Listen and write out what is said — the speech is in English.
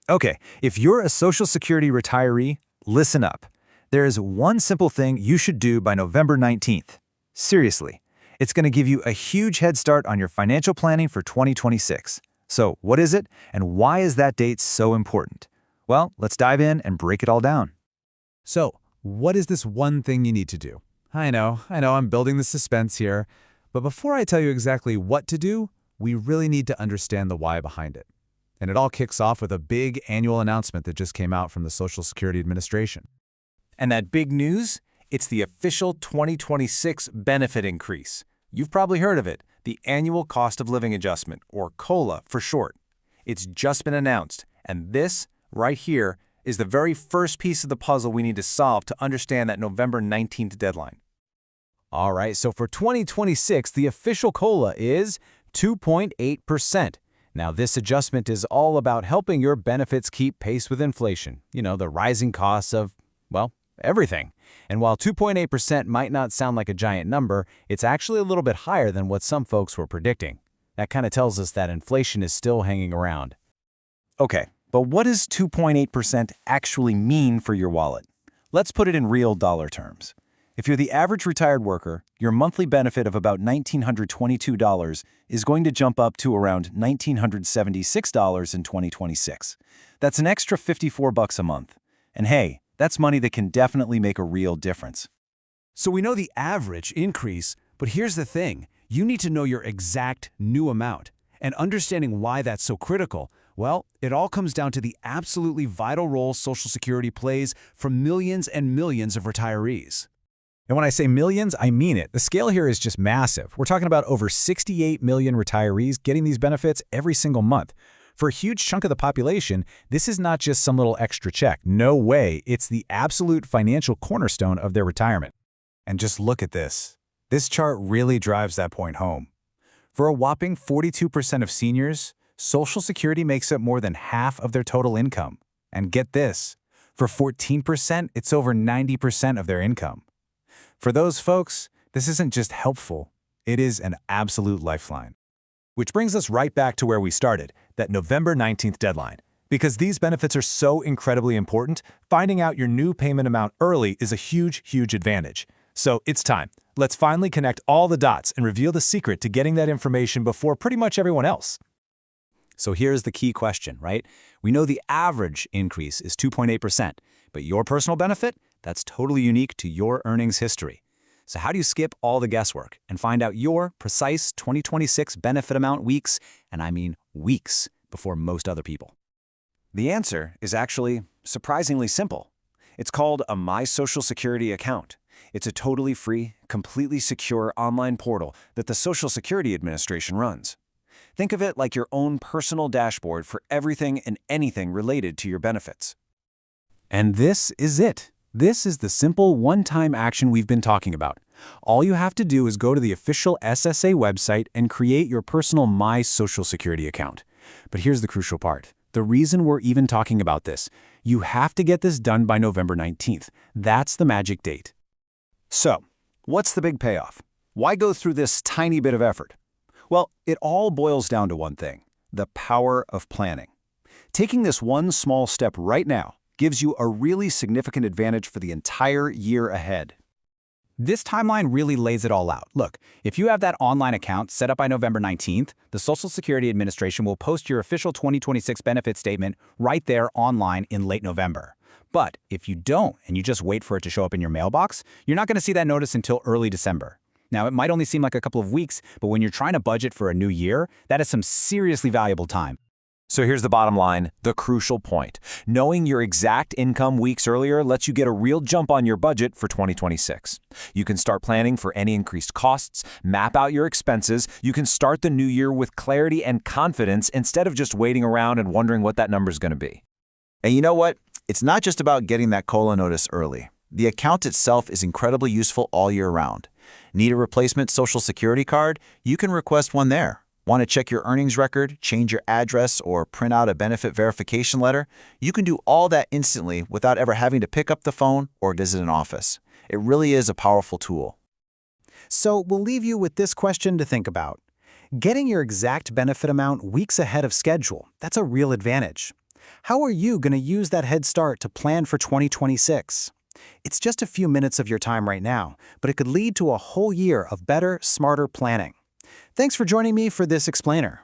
Okay, if you're a Social Security retiree, listen up. There is one simple thing you should do by November 19th. Seriously, it's going to give you a huge head start on your financial planning for 2026. So, what is it, and why is that date so important? Well, let's dive in and break it all down. So, what is this one thing you need to do? I know, I'm building the suspense here. But before I tell you exactly what to do, we really need to understand the why behind it. And it all kicks off with a big annual announcement that just came out from the Social Security Administration. And that big news? It's the official 2026 benefit increase. You've probably heard of it, the Annual Cost of Living Adjustment, or COLA for short. It's just been announced, and this, right here, is the very first piece of the puzzle we need to solve to understand that November 19th deadline. All right, so for 2026, the official COLA is 2.8%. Now, this adjustment is all about helping your benefits keep pace with inflation, the rising costs of, well, everything. And while 2.8% might not sound like a giant number, it's actually a little bit higher than what some folks were predicting. That kind of tells us that inflation is still hanging around. Okay, but what does 2.8% actually mean for your wallet? Let's put it in real dollar terms. If you're the average retired worker, your monthly benefit of about $1,922 is going to jump up to around $1,976 in 2026. That's an extra $54 a month. And hey, that's money that can definitely make a real difference. So we know the average increase, but here's the thing. You need to know your exact new amount. And understanding why that's so critical, well, it all comes down to the absolutely vital role Social Security plays for millions and millions of retirees. And when I say millions, I mean it. The scale here is just massive. We're talking about over 68 million retirees getting these benefits every single month. For a huge chunk of the population, this is not just some little extra check. No way. It's the absolute financial cornerstone of their retirement. And just look at this. This chart really drives that point home. For a whopping 42% of seniors, Social Security makes up more than half of their total income. And get this, for 14%, it's over 90% of their income. For those folks, this isn't just helpful, it is an absolute lifeline. Which brings us right back to where we started, that November 19th deadline. Because these benefits are so incredibly important, finding out your new payment amount early is a huge, huge advantage. So it's time. Let's finally connect all the dots and reveal the secret to getting that information before pretty much everyone else. So here's the key question, right? We know the average increase is 2.8%, but your personal benefit? That's totally unique to your earnings history. So how do you skip all the guesswork and find out your precise 2026 benefit amount weeks, and I mean weeks, before most other people? The answer is actually surprisingly simple. It's called a My Social Security account. It's a totally free, completely secure online portal that the Social Security Administration runs. Think of it like your own personal dashboard for everything and anything related to your benefits. And this is it. This is the simple one-time action we've been talking about. All you have to do is go to the official SSA website and create your personal My Social Security account. But here's the crucial part. The reason we're even talking about this, you have to get this done by November 19th. That's the magic date. So, what's the big payoff? Why go through this tiny bit of effort? Well, it all boils down to one thing, the power of planning. Taking this one small step right now gives you a really significant advantage for the entire year ahead. This timeline really lays it all out. Look, if you have that online account set up by November 19th, the Social Security Administration will post your official 2026 benefit statement right there online in late November. But if you don't, and you just wait for it to show up in your mailbox, you're not going to see that notice until early December. Now, it might only seem like a couple of weeks, but when you're trying to budget for a new year, that is some seriously valuable time. So here's the bottom line, the crucial point. Knowing your exact income weeks earlier lets you get a real jump on your budget for 2026. You can start planning for any increased costs, map out your expenses. You can start the new year with clarity and confidence instead of just waiting around and wondering what that number is going to be. And you know what? It's not just about getting that COLA notice early. The account itself is incredibly useful all year round. Need a replacement Social Security card? You can request one there. Want to check your earnings record, change your address, or print out a benefit verification letter? You can do all that instantly without ever having to pick up the phone or visit an office. It really is a powerful tool. So we'll leave you with this question to think about. Getting your exact benefit amount weeks ahead of schedule, that's a real advantage. How are you going to use that head start to plan for 2026? It's just a few minutes of your time right now, but it could lead to a whole year of better, smarter planning. Thanks for joining me for this explainer.